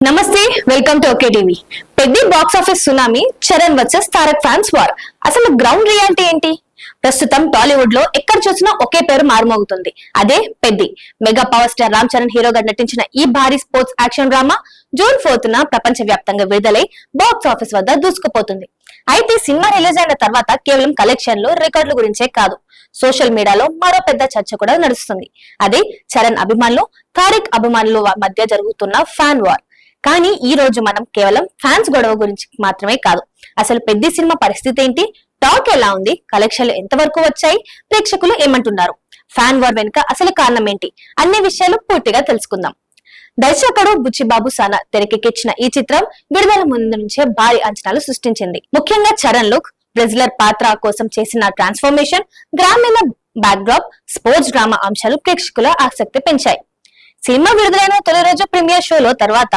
నమస్తే, welcome to okay TV. పెద్ద box office tsunami, Charan versus Tarak fans war. అసలు ground reality ఏంటి? ప్రస్తుతం టాలీవుడ్ లో ఎక్కడ చూసినా ఒకే పేరు మారుమోగుతుంది, అదే Peddi. Mega power star Ram Charan హీరోగా నటించిన ఈ భారీ స్పోర్ట్స్ యాక్షన్ డ్రామా జూన్ 4న ప్రపంచ వ్యాప్తంగా విడుదలై బాక్స్ ఆఫీస్ వద్ద దూసుకుపోతుంది. అయితే సినిమా రిలీజ్ అయిన తర్వాత కేవలం కలెక్షన్లు, రికార్డుల గురించే కాదు, సోషల్ మీడియాలో మరో పెద్ద చర్చ కూడా నడుస్తుంది. అదే చరణ్ అభిమానులు, తారక్ అభిమానుల మధ్య జరుగుతున్న ఫ్యాన్ వార్. కానీ ఈ రోజు మనం కేవలం ఫ్యాన్స్ గొడవ గురించి మాత్రమే కాదు, అసలు పెద్ద సినిమా పరిస్థితి ఏంటి, టాక్ ఎలా ఉంది, కలెక్షన్లు ఎంతవరకు వచ్చాయి, ప్రేక్షకులు ఏమంటున్నారు, ఫ్యాన్ వార్ వెనుక అసలు కారణం ఏంటి అన్ని విషయాలు పూర్తిగా తెలుసుకుందాం. దర్శకుడు బుచ్చిబాబు సానా తెరకెక్కించిన ఈ చిత్రం విడుదల ముందు నుంచే భారీ అంచనాలు సృష్టించింది. ముఖ్యంగా చరణ్ లుక్, రెజ్లర్ పాత్ర కోసం చేసిన ట్రాన్స్ఫర్మేషన్, గ్రామీణ బ్యాక్డ్రాప్, స్పోర్ట్స్ డ్రామా అంశాలు ప్రేక్షకుల ఆసక్తి పెంచాయి. సినిమా విడుదలైన తొలి రోజు ప్రీమియర్ షోలో తర్వాత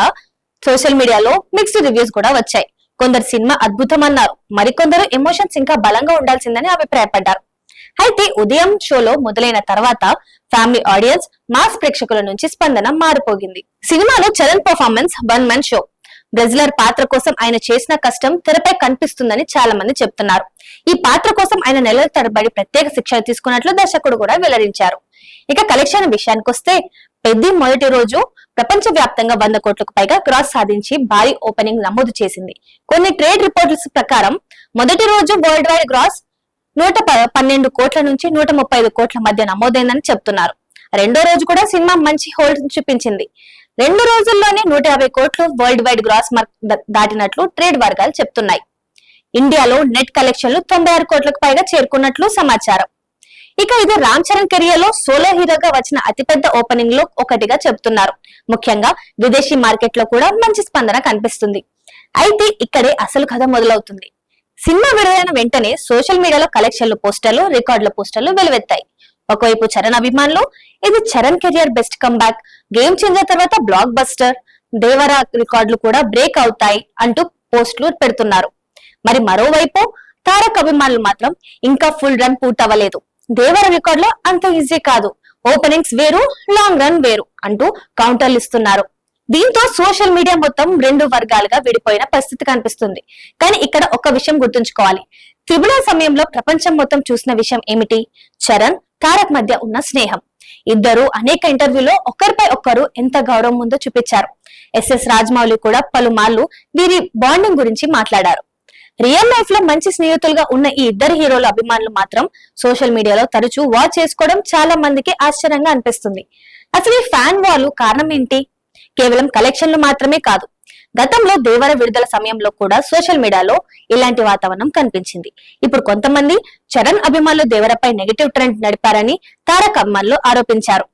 సోషల్ మీడియాలో మిక్స్డ్ రివ్యూస్ కూడా వచ్చాయి. కొందరు సినిమా అద్భుతం అన్నారు, మరికొందరు ఎమోషన్స్ ఇంకా బలంగా ఉండాల్సిందని అభిప్రాయపడ్డారు. అయితే ఉదయం షోలో మొదలైన తర్వాత ఫ్యామిలీ ఆడియన్స్, మాస్ ప్రేక్షకుల నుంచి స్పందన మారిపోయింది. సినిమాలో Charan performance one man show. Wrestler పాత్ర కోసం ఆయన చేసిన కష్టం తెరపై కనిపిస్తుందని చాలా మంది చెప్తున్నారు. ఈ పాత్ర కోసం ఆయన నెలల తరబడి ప్రత్యేక శిక్షణ తీసుకున్నట్లు దర్శకుడు కూడా వెల్లడించారు. ఇక కలెక్షన్ విషయానికి వస్తే, పెద్ద మొదటి రోజు ప్రపంచ వ్యాప్తంగా 100 కోట్లకు పైగా గ్రాస్ సాధించి భారీ ఓపెనింగ్ నమోదు చేసింది. కొన్ని ట్రేడ్ రిపోర్ట్స్ ప్రకారం మొదటి రోజు వరల్డ్ వైడ్ గ్రాస్ 112 కోట్ల నుంచి 135 కోట్ల మధ్య నమోదైందని చెప్తున్నారు. రెండో రోజు కూడా సినిమా మంచి హోల్డ్ చూపించింది. 2 రోజుల్లోనే 150 కోట్లు వరల్డ్ వైడ్ గ్రాస్ మార్క్ దాటినట్లు ట్రేడ్ వర్గాలు చెప్తున్నాయి. ఇండియాలో నెట్ కలెక్షన్లు 96 కోట్లకు పైగా చేరుకున్నట్లు సమాచారం. ఇక ఇది రామ్ చరణ్ కెరియర్ లో సోలో హీరోగా వచ్చిన అతిపెద్ద ఓపెనింగ్ లో ఒకటిగా చెప్తున్నారు. ముఖ్యంగా విదేశీ మార్కెట్ లో కూడా మంచి స్పందన కనిపిస్తుంది. అయితే ఇక్కడే అసలు కథ మొదలవుతుంది. సినిమా విడుదలైన వెంటనే సోషల్ మీడియాలో కలెక్షన్లు పోస్టర్లు, రికార్డుల పోస్టర్లు వెలువెత్తాయి. ఒకవైపు చరణ్ అభిమానులు ఇది Charan career best comeback, game changer తర్వాత బ్లాక్ బస్టర్, దేవరా రికార్డులు కూడా బ్రేక్ అవుతాయి అంటూ పోస్టులు పెడుతున్నారు. మరి మరోవైపు తారక్ అభిమానులు మాత్రం ఇంకా ఫుల్ రన్ పూర్తవ్వలేదు, దేవర రికార్డులో అంత ఈజీ కాదు, ఓపెనింగ్స్ వేరు, లాంగ్ రన్ వేరు అంటూ కౌంటర్లు ఇస్తున్నారు. దీంతో సోషల్ మీడియా మొత్తం 2 వర్గాలుగా విడిపోయిన పరిస్థితి కనిపిస్తుంది. కానీ ఇక్కడ ఒక విషయం గుర్తుంచుకోవాలి, త్రిబుల సమయంలో ప్రపంచం మొత్తం చూసిన విషయం ఏమిటి? చరణ్, తారక్ మధ్య ఉన్న స్నేహం. ఇద్దరు అనేక ఇంటర్వ్యూలో ఒకరిపై ఒకరు ఎంత గౌరవం ఉందో చూపించారు. ఎస్ఎస్ రాజమౌళి కూడా పలుమార్లు వీరి బాండింగ్ గురించి మాట్లాడారు. రియల్ లైఫ్ లో మంచి స్నేహితులుగా ఉన్న ఈ ఇద్దరు హీరోల అభిమానులు మాత్రం సోషల్ మీడియాలో తరచూ వాచ్ చేసుకోవడం చాలా మందికి ఆశ్చర్యంగా అనిపిస్తుంది. అసలు ఈ ఫ్యాన్ వార్లు కారణం ఏంటి? కేవలం కలెక్షన్లు మాత్రమే కాదు, గతంలో దేవర విడుదల సమయంలో కూడా సోషల్ మీడియాలో ఇలాంటి వాతావరణం కనిపించింది. ఇప్పుడు కొంతమంది చరణ్ అభిమానులు దేవరపై నెగటివ్ ట్రెండ్ నడిపారని తారక్ అభిమానులు ఆరోపించారు.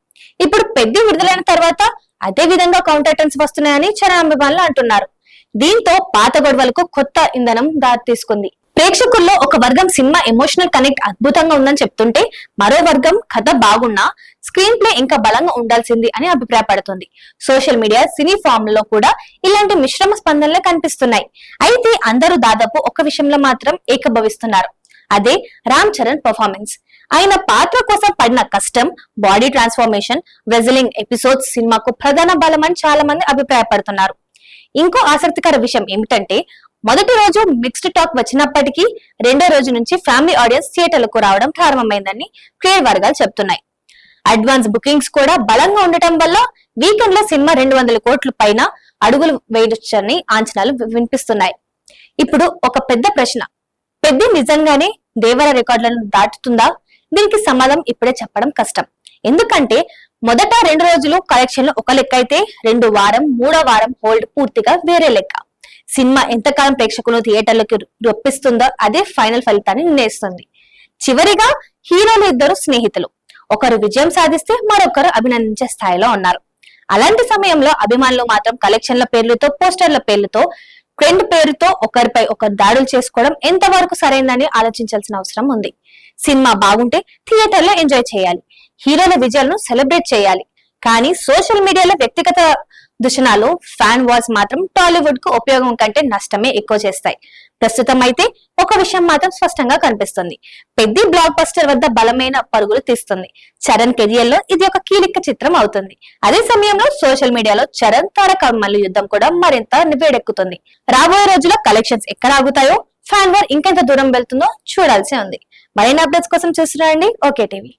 ఇప్పుడు పెద్ద విడుదలైన తర్వాత అదే విధంగా కౌంటర్ ట్రెండ్స్ వస్తున్నాయని చరణ్ అభిమానులు అంటున్నారు. దీంతో పాత గొడవలకు కొత్త ఇంధనం దారితీసుకుంది. ప్రేక్షకుల్లో ఒక వర్గం సినిమా ఎమోషనల్ కనెక్ట్ అద్భుతంగా ఉందని చెప్తుంటే, మరో వర్గం కథ బాగున్నా స్క్రీన్ ప్లే ఇంకా బలంగా ఉండాల్సింది అని అభిప్రాయపడుతుంది. సోషల్ మీడియా, సినీ ఫామ్ లో కూడా ఇలాంటి మిశ్రమ స్పందనలే కనిపిస్తున్నాయి. అయితే అందరూ దాదాపు ఒక విషయంలో మాత్రం ఏకభవిస్తున్నారు, అదే రామ్ చరణ్ పర్ఫార్మెన్స్. ఆయన పాత్ర కోసం పడిన కష్టం, బాడీ ట్రాన్స్ఫర్మేషన్, రెజ్లింగ్ ఎపిసోడ్స్ సినిమాకు ప్రధాన బలమని చాలా మంది అభిప్రాయపడుతున్నారు. ఇంకో ఆసక్తికర విషయం ఏమిటంటే, మొదటి రోజు మిక్స్డ్ టాక్ వచ్చినప్పటికీ రెండో రోజు నుంచి ఫ్యామిలీ ఆడియన్స్ థియేటర్లకు రావడం ప్రారంభమైందని ట్రేడ్ వర్గాలు చెప్తున్నాయి. అడ్వాన్స్ బుకింగ్స్ కూడా బలంగా ఉండటం వల్ల వీకెండ్ లో సినిమా 200 కోట్ల పైన అడుగులు వేయొచ్చని అంచనాలు వినిపిస్తున్నాయి. ఇప్పుడు ఒక పెద్ద ప్రశ్న, పెద్ద నిజంగానే దేవర రికార్డులను దాటుతుందా? దీనికి సమాధానం ఇప్పుడే చెప్పడం కష్టం. ఎందుకంటే మొదట 2 రోజులు కలెక్షన్లు ఒక లెక్క అయితే, 2 వారం, 3వ వారం హోల్డ్ పూర్తిగా వేరే లెక్క. సినిమా ఎంతకాలం ప్రేక్షకులను థియేటర్లకు రొప్పిస్తుందో అదే ఫైనల్ ఫలితాన్ని నిర్ణయిస్తుంది. చివరిగా హీరోలు ఇద్దరు స్నేహితులు, ఒకరు విజయం సాధిస్తే మరొకరు అభినందించే స్థాయిలో ఉన్నారు. అలాంటి సమయంలో అభిమానులు మాత్రం కలెక్షన్ల పేర్లతో, పోస్టర్ల పేర్లతో, ట్రెండ్ పేరుతో ఒకరిపై ఒకరు దాడులు చేసుకోవడం ఎంతవరకు సరైందని ఆలోచించాల్సిన అవసరం ఉంది. సినిమా బాగుంటే థియేటర్లో ఎంజాయ్ చేయాలి, హీరోల విజయాలను సెలబ్రేట్ చేయాలి. కానీ సోషల్ మీడియాలో వ్యక్తిగత దుషణాలు ఫ్యాన్ వార్స్ మాత్రం టాలీవుడ్ కు ఉపయోగం కంటే నష్టమే ఎక్కువ చేస్తాయి. ప్రస్తుతం అయితే ఒక విషయం మాత్రం స్పష్టంగా కనిపిస్తుంది. పెద్ద బ్లాక్ బస్టర్ వద్ద బలమైన పరుగులు తీస్తుంది. చరణ్ కెరియర్ లో ఇది ఒక కీలక చిత్రం అవుతుంది. అదే సమయంలో సోషల్ మీడియాలో చరణ్ తారక అభిమానుల యుద్ధం కూడా మరింత వేడెక్కుతుంది. రాబోయే రోజుల్లో కలెక్షన్స్ ఎక్కడ ఆగుతాయో, ఫ్యాన్ వార్ ఇంకెంత దూరం వెళ్తుందో చూడాల్సి ఉంది. మరిన్ని అప్డేట్స్ కోసం చూస్తున్నారండి ఓకే టీవీ.